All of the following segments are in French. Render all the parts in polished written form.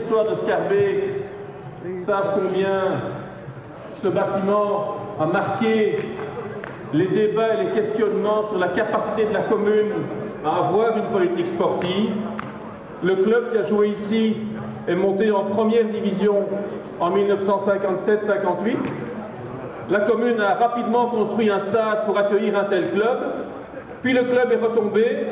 l'histoire de Scarbeck savent combien ce bâtiment a marqué les débats et les questionnements sur la capacité de la commune à avoir une politique sportive. Le club qui a joué ici est monté en première division en 1957-58. La commune a rapidement construit un stade pour accueillir un tel club. Puis le club est retombé.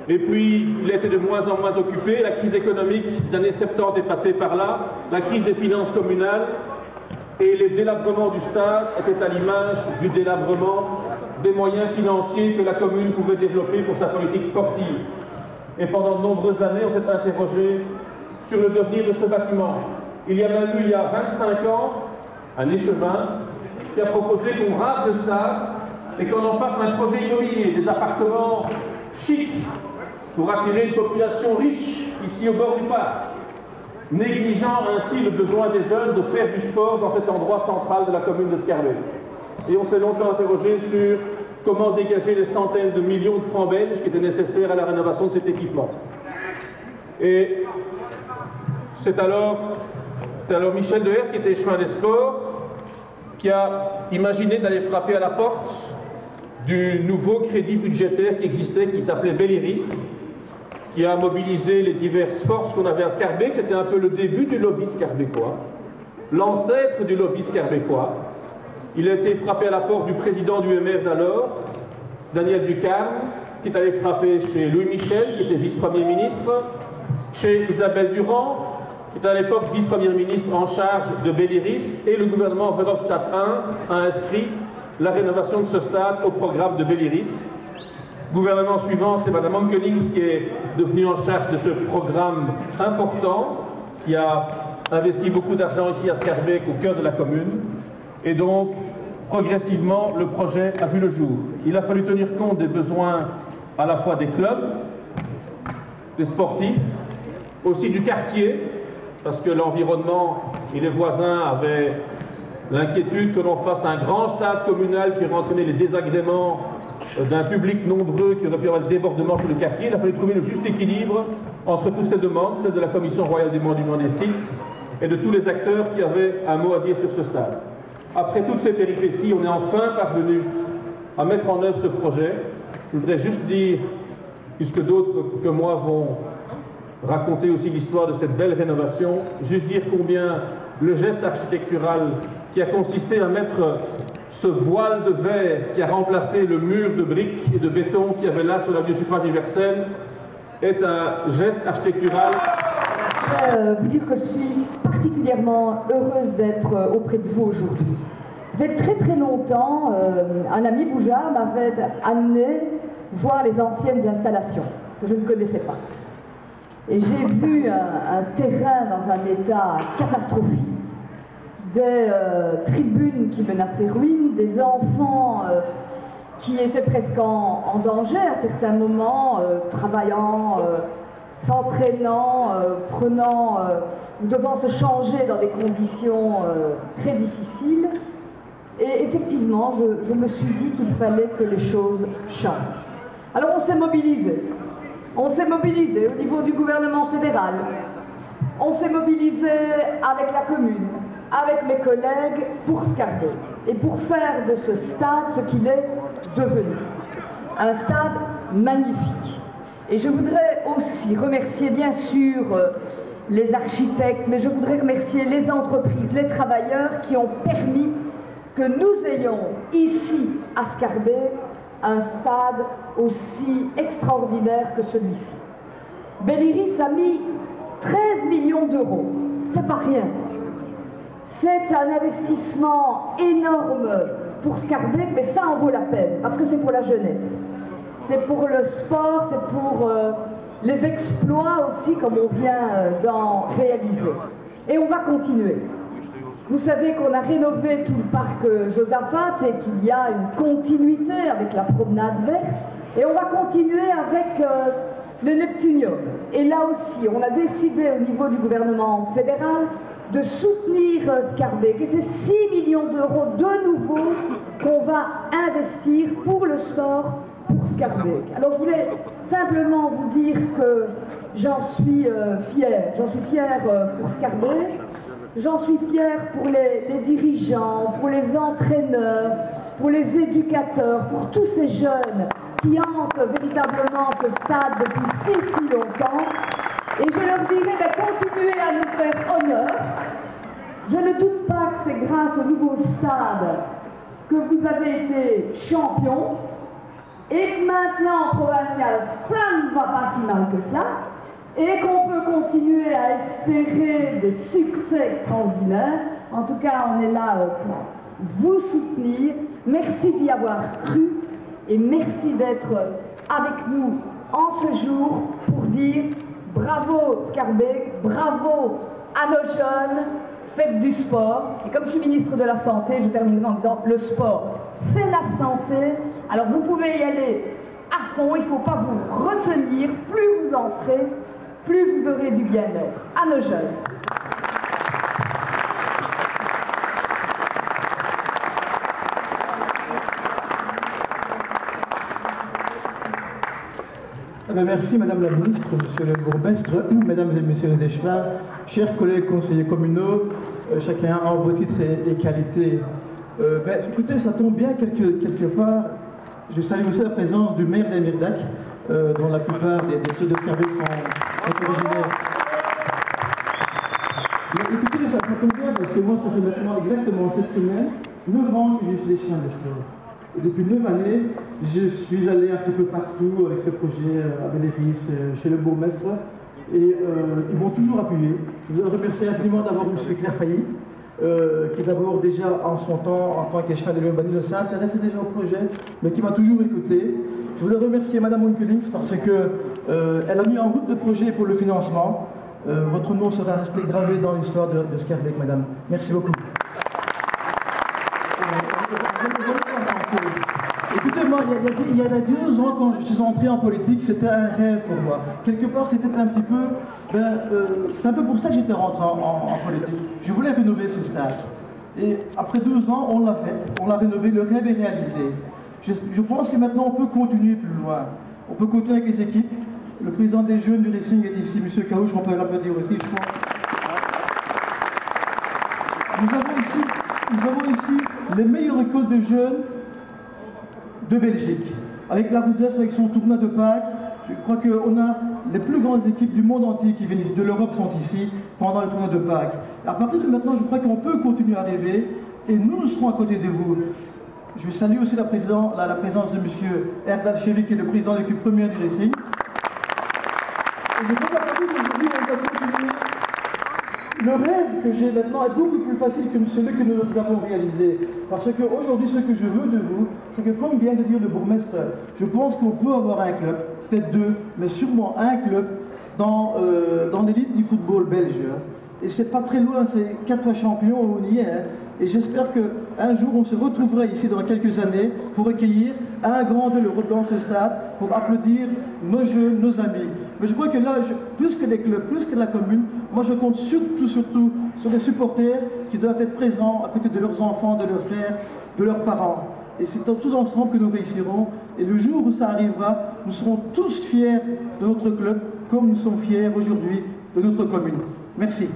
Et puis il a été de moins en moins occupé. La crise économique des années 70 est passée par là. La crise des finances communales. Et les délabrements du stade étaient à l'image du délabrement des moyens financiers que la commune pouvait développer pour sa politique sportive. Et pendant de nombreuses années, on s'est interrogé sur le devenir de ce bâtiment. Il y a même eu, il y a 25 ans, un échevin qui a proposé qu'on rase le stade et qu'on en fasse un projet immobilier, des appartements chics pour attirer une population riche ici au bord du parc, négligeant ainsi le besoin des jeunes de faire du sport dans cet endroit central de la commune de Scarbeck. Et on s'est longtemps interrogé sur comment dégager les centaines de millions de francs belges qui étaient nécessaires à la rénovation de cet équipement. Et c'est alors Michel Deher, qui était chemin des sports, qui a imaginé d'aller frapper à la porte du nouveau crédit budgétaire qui existait, qui s'appelait Belliris, qui a mobilisé les diverses forces qu'on avait à Scarbeck. C'était un peu le début du lobby scarbeckois, l'ancêtre du lobby scarbeckois. Il a été frappé à la porte du président du MR d'alors, Daniel Ducarme, qui est allé frapper chez Louis Michel, qui était vice-premier ministre, chez Isabelle Durand, qui était à l'époque vice-première ministre en charge de Belliris, et le gouvernement Verhofstadt I a inscrit la rénovation de ce stade au programme de Belliris. Gouvernement suivant, c'est Mme Ankelings qui est devenue en charge de ce programme important, qui a investi beaucoup d'argent ici à Scarbeck, au cœur de la commune. Et donc, progressivement, le projet a vu le jour. Il a fallu tenir compte des besoins à la fois des clubs, des sportifs, aussi du quartier, parce que l'environnement et les voisins avaient l'inquiétude que l'on fasse un grand stade communal qui aurait entraîné les désagréments d'un public nombreux, qui aurait pu avoir le débordement sur le quartier. Il a fallu trouver le juste équilibre entre toutes ces demandes, celles de la Commission royale des monuments des sites et de tous les acteurs qui avaient un mot à dire sur ce stade. Après toutes ces péripéties, on est enfin parvenu à mettre en œuvre ce projet. Je voudrais juste dire, puisque d'autres que moi vont raconter aussi l'histoire de cette belle rénovation, juste dire combien le geste architectural qui a consisté à mettre ce voile de verre qui a remplacé le mur de briques et de béton qu'il y avait là sur l'avenue Suffrage universel est un geste architectural. Vous dire que je suis particulièrement heureuse d'être auprès de vous aujourd'hui. Il y a très très longtemps, un ami Boujard m'avait amené voir les anciennes installations que je ne connaissais pas. Et j'ai vu un terrain dans un état catastrophique, des tribunes qui menaçaient ruine, des enfants qui étaient presque en danger à certains moments, travaillant, s'entraînant, devant se changer dans des conditions très difficiles. Et effectivement, je me suis dit qu'il fallait que les choses changent. Alors on s'est mobilisé. On s'est mobilisé au niveau du gouvernement fédéral. On s'est mobilisé avec la commune, avec mes collègues pour Scarbeck et pour faire de ce stade ce qu'il est devenu. Un stade magnifique. Et je voudrais aussi remercier bien sûr les architectes, mais je voudrais remercier les entreprises, les travailleurs qui ont permis que nous ayons ici à Scarbeck un stade aussi extraordinaire que celui-ci. Belliris a mis 13 millions d'euros, c'est pas rien. C'est un investissement énorme pour Scarbeck, mais ça en vaut la peine, parce que c'est pour la jeunesse. C'est pour le sport, c'est pour les exploits aussi, comme on vient d'en réaliser. Et on va continuer. Vous savez qu'on a rénové tout le parc Josaphat et qu'il y a une continuité avec la promenade verte. Et on va continuer avec le Neptunium. Et là aussi, on a décidé au niveau du gouvernement fédéral de soutenir Scarbeck. Et c'est 6 millions d'euros de nouveau qu'on va investir pour le sport, pour Scarbeck. Schaerbeek. Alors je voulais simplement vous dire que j'en suis fière. J'en suis fière pour Schaerbeek, j'en suis fière pour les dirigeants, pour les entraîneurs, pour les éducateurs, pour tous ces jeunes qui hantent véritablement ce stade depuis si longtemps. Et je leur dirais, continuez à nous faire honneur. Je ne doute pas que c'est grâce au nouveau stade que vous avez été champion et que maintenant en provincial, ça ne va pas si mal que ça et qu'on peut continuer à espérer des succès extraordinaires. En tout cas, on est là pour vous soutenir. Merci d'y avoir cru et merci d'être avec nous en ce jour pour dire bravo Schaerbeek, bravo à nos jeunes, faites du sport. Et comme je suis ministre de la Santé, je terminerai en disant le sport, c'est la santé. Alors vous pouvez y aller à fond, il ne faut pas vous retenir. Plus vous en ferez, plus vous aurez du bien-être. À nos jeunes. Merci Madame la Ministre, Monsieur le Bourgmestre, Mesdames et Messieurs les échevins, chers collègues conseillers communaux, chacun en vos titres et qualités. Écoutez, ça tombe bien quelque part. Je salue aussi la présence du maire d'Emirdac, dont la plupart des trucs de Schaerbeek sont originaires. Écoutez, ça tombe bien parce que moi, ça fait maintenant exactement cette semaine 9 ans que je suis échevin de sport. Et depuis 9 années, je suis allé un petit peu partout avec ce projet à Bénéfice, chez le bourgmestre, et ils m'ont toujours appuyé. Je voudrais remercier infiniment d'abord M. Claire Failly, qui d'abord déjà en son temps, en tant qu'échevin de l'urbanisme, s'intéressait déjà au projet, mais qui m'a toujours écouté. Je voudrais remercier Mme Onkelings parce qu'elle a mis en route le projet pour le financement. Votre nom sera resté gravé dans l'histoire de Schaerbeek, Madame. Merci beaucoup. Écoutez-moi, il y a 12 ans, quand je suis entré en politique, c'était un rêve pour moi. Quelque part, c'était un petit peu... c'est un peu pour ça que j'étais rentré en politique. Je voulais rénover ce stade. Et après 12 ans, on l'a fait. On l'a rénové, le rêve est réalisé. Je pense que maintenant, on peut continuer plus loin. On peut continuer avec les équipes. Le président des jeunes du Racing est ici, M. Caouche, on peut l'applaudir aussi, je pense. Nous avons ici les meilleures écoles de jeunes de Belgique. Avec la Rouzesse, avec son tournoi de Pâques, je crois qu'on a les plus grandes équipes du monde entier qui viennent ici, de l'Europe sont ici pendant le tournoi de Pâques. À partir de maintenant, je crois qu'on peut continuer à rêver et nous serons à côté de vous. Je salue aussi la présence de M. Erdal Chevy, qui est le président de l'équipe première du Racing. Et je peux rappeler qu'aujourd'hui, on va continuer. Le rêve que j'ai maintenant est beaucoup plus facile que celui que nous avons réalisé. Parce qu'aujourd'hui, ce que je veux de vous, c'est que, comme vient de dire le bourgmestre, je pense qu'on peut avoir un club, peut-être deux, mais sûrement un club dans l'élite du football belge. Et c'est pas très loin, c'est 4 fois champion, on y est. Hein. Et j'espère qu'un jour, on se retrouvera ici dans quelques années pour accueillir un grand de l'Europe dans ce stade, pour applaudir nos jeunes, nos amis. Mais je crois que là, plus que les clubs, plus que la commune, moi je compte surtout sur les supporters qui doivent être présents à côté de leurs enfants, de leurs frères, de leurs parents. Et c'est tous ensemble que nous réussirons. Et le jour où ça arrivera, nous serons tous fiers de notre club, comme nous sommes fiers aujourd'hui de notre commune. Merci.